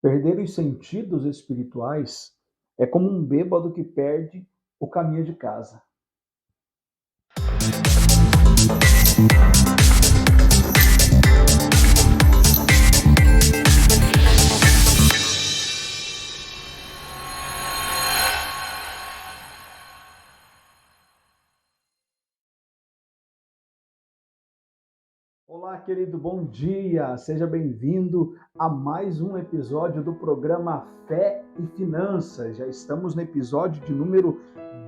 Perder os sentidos espirituais é como um bêbado que perde o caminho de casa. Olá, querido, bom dia! Seja bem-vindo a mais um episódio do programa Fé e Finanças. Já estamos no episódio de número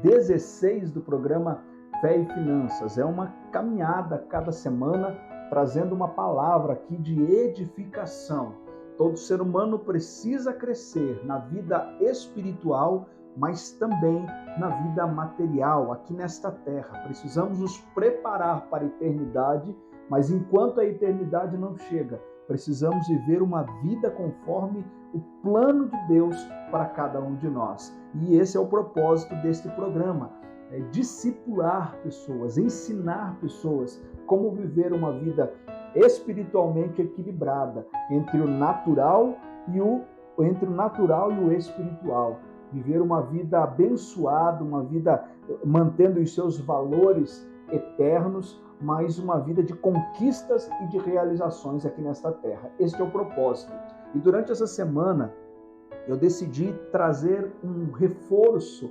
16 do programa Fé e Finanças. É uma caminhada cada semana trazendo uma palavra aqui de edificação. Todo ser humano precisa crescer na vida espiritual, mas também na vida material, aqui nesta terra. Precisamos nos preparar para a eternidade, mas enquanto a eternidade não chega, precisamos viver uma vida conforme o plano de Deus para cada um de nós. E esse é o propósito deste programa, é discipular pessoas, ensinar pessoas como viver uma vida espiritualmente equilibrada entre o natural e o espiritual. Viver uma vida abençoada, uma vida mantendo os seus valores eternos, mas uma vida de conquistas e de realizações aqui nesta terra. Este é o propósito. E durante essa semana, eu decidi trazer um reforço,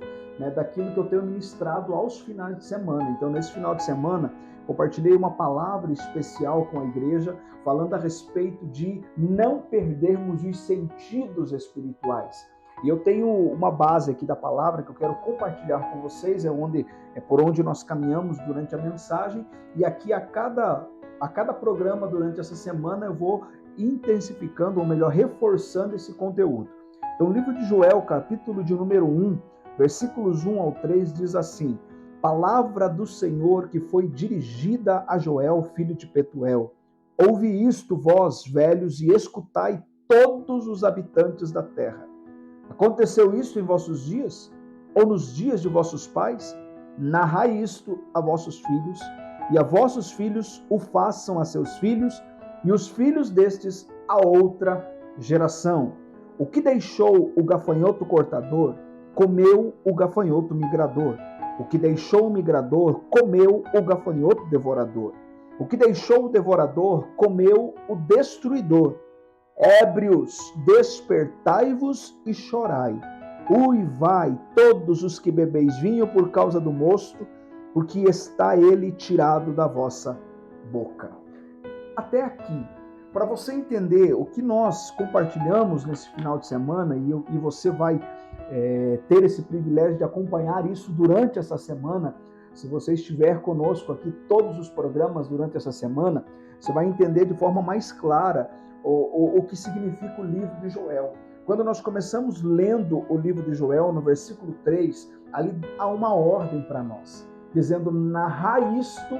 daquilo que eu tenho ministrado aos finais de semana. Então, nesse final de semana, compartilhei uma palavra especial com a igreja, falando a respeito de não perdermos os sentidos espirituais. E eu tenho uma base aqui da palavra que eu quero compartilhar com vocês, é por onde nós caminhamos durante a mensagem, e aqui a cada programa durante essa semana eu vou intensificando, ou melhor, reforçando esse conteúdo. Então, o livro de Joel, capítulo de número 1, versículos 1 ao 3, diz assim: Palavra do Senhor que foi dirigida a Joel, filho de Petuel. Ouvi isto, vós, velhos, e escutai todos os habitantes da terra. Aconteceu isso em vossos dias? Ou nos dias de vossos pais? Narrai isto a vossos filhos, e a vossos filhos o façam a seus filhos, e os filhos destes a outra geração. O que deixou o gafanhoto cortador, comeu o gafanhoto migrador. O que deixou o migrador, comeu o gafanhoto devorador. O que deixou o devorador, comeu o destruidor. Ébrios, despertai-vos e chorai. Uivai todos os que bebeis vinho por causa do mosto, porque está ele tirado da vossa boca. Até aqui, para você entender o que nós compartilhamos nesse final de semana, e você vai ter esse privilégio de acompanhar isso durante essa semana. Se você estiver conosco aqui todos os programas durante essa semana, você vai entender de forma mais clara o que significa o livro de Joel. Quando nós começamos lendo o livro de Joel, no versículo 3, ali há uma ordem para nós, dizendo: narrai isto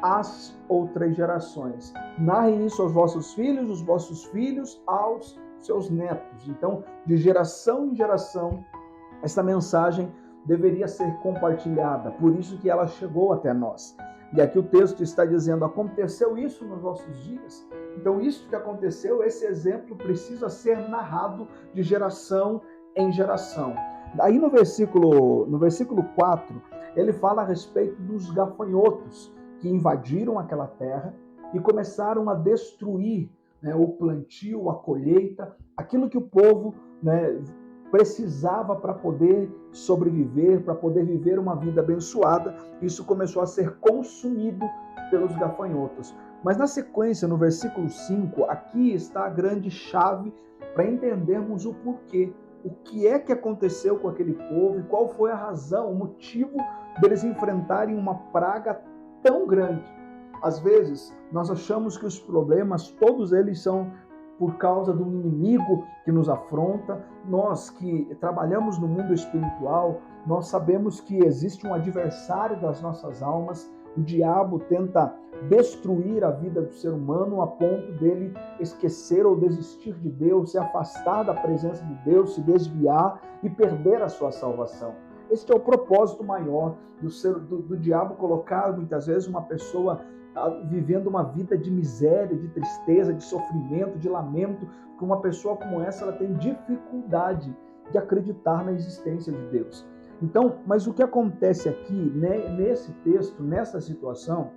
às outras gerações. Narrem isso aos vossos filhos, os vossos filhos aos seus netos. Então, de geração em geração, essa mensagem deveria ser compartilhada. Por isso que ela chegou até nós. E aqui o texto está dizendo: aconteceu isso nos vossos dias. Então, isso que aconteceu, esse exemplo precisa ser narrado de geração em geração. Aí no versículo 4, ele fala a respeito dos gafanhotos que invadiram aquela terra e começaram a destruir, o plantio, a colheita, aquilo que o povo, precisava para poder sobreviver, para poder viver uma vida abençoada. Isso começou a ser consumido pelos gafanhotos. Mas na sequência, no versículo 5, aqui está a grande chave para entendermos o porquê. O que é que aconteceu com aquele povo e qual foi a razão, o motivo deles enfrentarem uma praga tão grande. Às vezes, nós achamos que os problemas, todos eles são por causa do inimigo que nos afronta. Nós que trabalhamos no mundo espiritual, nós sabemos que existe um adversário das nossas almas. O diabo tenta destruir a vida do ser humano a ponto dele esquecer ou desistir de Deus, se afastar da presença de Deus, se desviar e perder a sua salvação. Este é o propósito maior do diabo, colocar muitas vezes uma pessoa vivendo uma vida de miséria, de tristeza, de sofrimento, de lamento, que uma pessoa como essa ela tem dificuldade de acreditar na existência de Deus. Então, mas o que acontece aqui, né, nesse texto, nessa situação,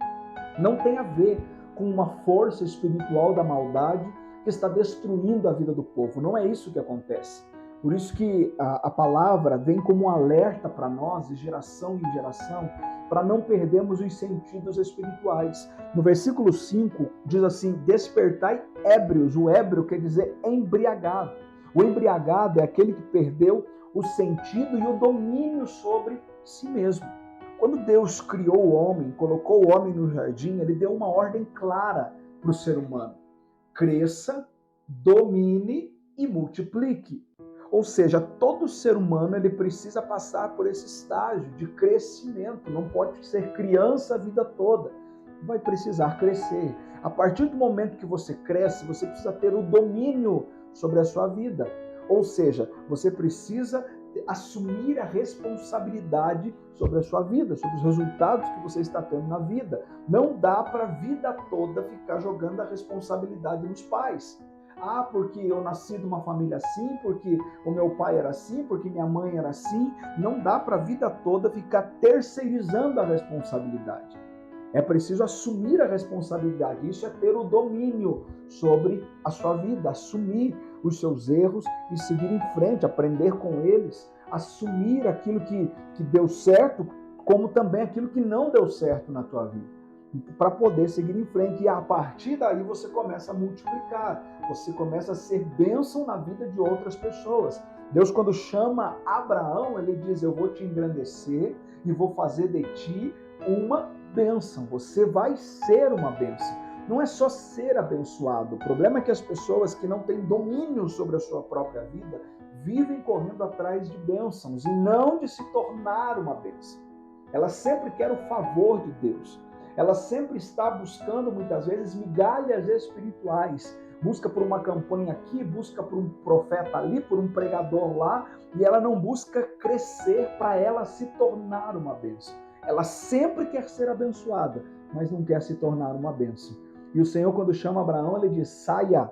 não tem a ver com uma força espiritual da maldade que está destruindo a vida do povo. Não é isso que acontece. Por isso que a palavra vem como um alerta para nós, de geração em geração, para não perdermos os sentidos espirituais. No versículo 5 diz assim: despertai ébrios. O ébrio quer dizer embriagado. O embriagado é aquele que perdeu o sentido e o domínio sobre si mesmo. Quando Deus criou o homem, colocou o homem no jardim, ele deu uma ordem clara para o ser humano: cresça, domine e multiplique. Ou seja, todo ser humano ele precisa passar por esse estágio de crescimento. Não pode ser criança a vida toda. Vai precisar crescer. A partir do momento que você cresce, você precisa ter o domínio sobre a sua vida. Ou seja, você precisa assumir a responsabilidade sobre a sua vida, sobre os resultados que você está tendo na vida. Não dá para a vida toda ficar jogando a responsabilidade nos pais. Ah, porque eu nasci de uma família assim, porque o meu pai era assim, porque minha mãe era assim. Não dá para a vida toda ficar terceirizando a responsabilidade. É preciso assumir a responsabilidade. Isso é ter o domínio sobre a sua vida, assumir os seus erros e seguir em frente, aprender com eles, assumir aquilo que deu certo, como também aquilo que não deu certo na tua vida, para poder seguir em frente. E a partir daí você começa a multiplicar, você começa a ser bênção na vida de outras pessoas. Deus, quando chama Abraão, ele diz: eu vou te engrandecer e vou fazer de ti uma bênção. Você vai ser uma bênção. Não é só ser abençoado. O problema é que as pessoas que não têm domínio sobre a sua própria vida vivem correndo atrás de bênçãos e não de se tornar uma bênção. Ela sempre quer o favor de Deus. Ela sempre está buscando, muitas vezes, migalhas espirituais. Busca por uma campanha aqui, busca por um profeta ali, por um pregador lá, e ela não busca crescer para ela se tornar uma bênção. Ela sempre quer ser abençoada, mas não quer se tornar uma bênção. E o Senhor, quando chama Abraão, ele diz: saia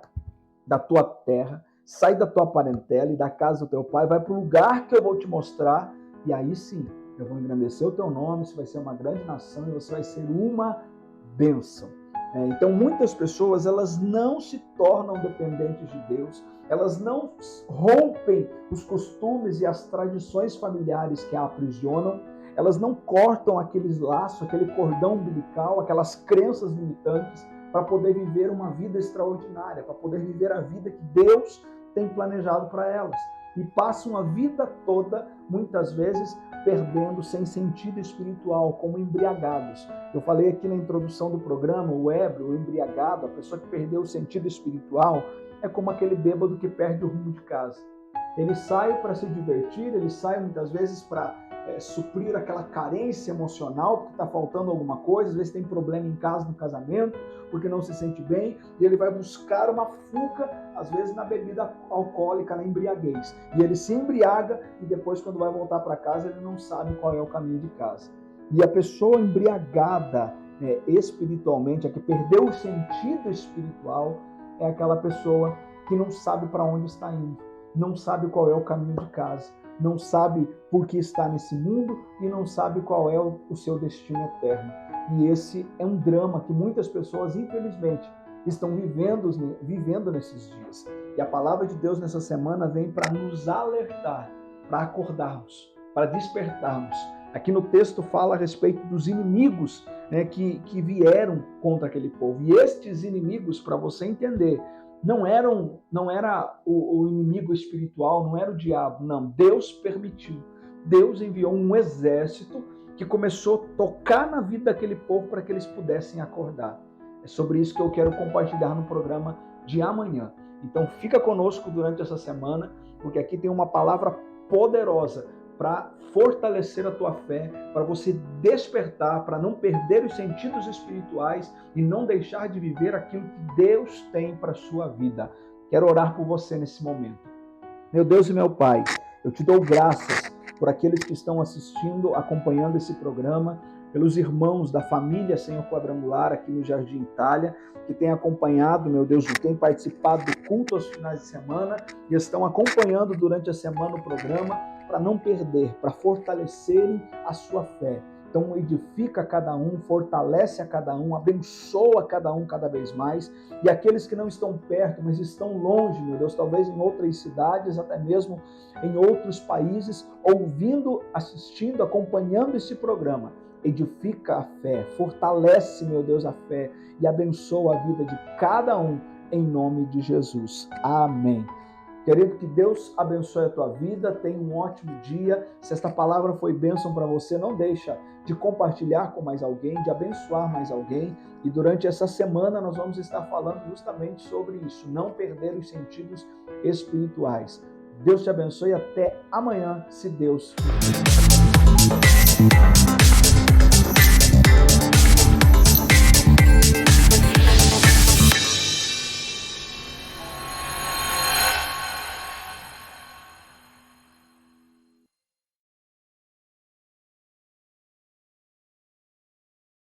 da tua terra, sai da tua parentela e da casa do teu pai, vai para o lugar que eu vou te mostrar, e aí sim, eu vou engrandecer o teu nome, você vai ser uma grande nação e você vai ser uma bênção. Então, muitas pessoas, elas não se tornam dependentes de Deus, elas não rompem os costumes e as tradições familiares que a aprisionam, elas não cortam aqueles laços, aquele cordão umbilical, aquelas crenças limitantes, para poder viver uma vida extraordinária, para poder viver a vida que Deus tem planejado para elas. E passam a vida toda, muitas vezes, perdendo sem sentido espiritual, como embriagados. Eu falei aqui na introdução do programa, o ébrio, o embriagado, a pessoa que perdeu o sentido espiritual, é como aquele bêbado que perde o rumo de casa. Ele sai para se divertir, ele sai muitas vezes para suprir aquela carência emocional, porque está faltando alguma coisa, às vezes tem problema em casa, no casamento, porque não se sente bem, e ele vai buscar uma fuga, às vezes na bebida alcoólica, na embriaguez. E ele se embriaga e depois, quando vai voltar para casa, ele não sabe qual é o caminho de casa. E a pessoa embriagada espiritualmente, a que perdeu o sentido espiritual, é aquela pessoa que não sabe para onde está indo, não sabe qual é o caminho de casa, não sabe por que está nesse mundo e não sabe qual é o seu destino eterno. E esse é um drama que muitas pessoas, infelizmente, estão vivendo nesses dias. E a palavra de Deus nessa semana vem para nos alertar, para acordarmos, para despertarmos. Aqui no texto fala a respeito dos inimigos, né, que vieram contra aquele povo. E estes inimigos, para você entender, não era o inimigo espiritual, não era o diabo, não. Deus permitiu. Deus enviou um exército que começou a tocar na vida daquele povo para que eles pudessem acordar. É sobre isso que eu quero compartilhar no programa de amanhã. Então fica conosco durante essa semana, porque aqui tem uma palavra poderosa para fortalecer a tua fé, para você despertar, para não perder os sentidos espirituais e não deixar de viver aquilo que Deus tem para a sua vida. Quero orar por você nesse momento. Meu Deus e meu Pai, eu te dou graças por aqueles que estão assistindo, acompanhando esse programa. pelos irmãos da família Senhor Quadrangular aqui no Jardim Itália, que tem acompanhado, meu Deus, tem participado do culto aos finais de semana e estão acompanhando durante a semana o programa para não perder, para fortalecerem a sua fé. Então edifica cada um, fortalece a cada um, abençoa cada um cada vez mais. E aqueles que não estão perto, mas estão longe, meu Deus, talvez em outras cidades, até mesmo em outros países, ouvindo, assistindo, acompanhando esse programa. Edifica a fé, fortalece, meu Deus, a fé e abençoa a vida de cada um, em nome de Jesus. Amém. Querido, que Deus abençoe a tua vida, tenha um ótimo dia. Se esta palavra foi bênção para você, não deixa de compartilhar com mais alguém, de abençoar mais alguém. E durante essa semana nós vamos estar falando justamente sobre isso, não perder os sentidos espirituais. Deus te abençoe e até amanhã, se Deus quiser.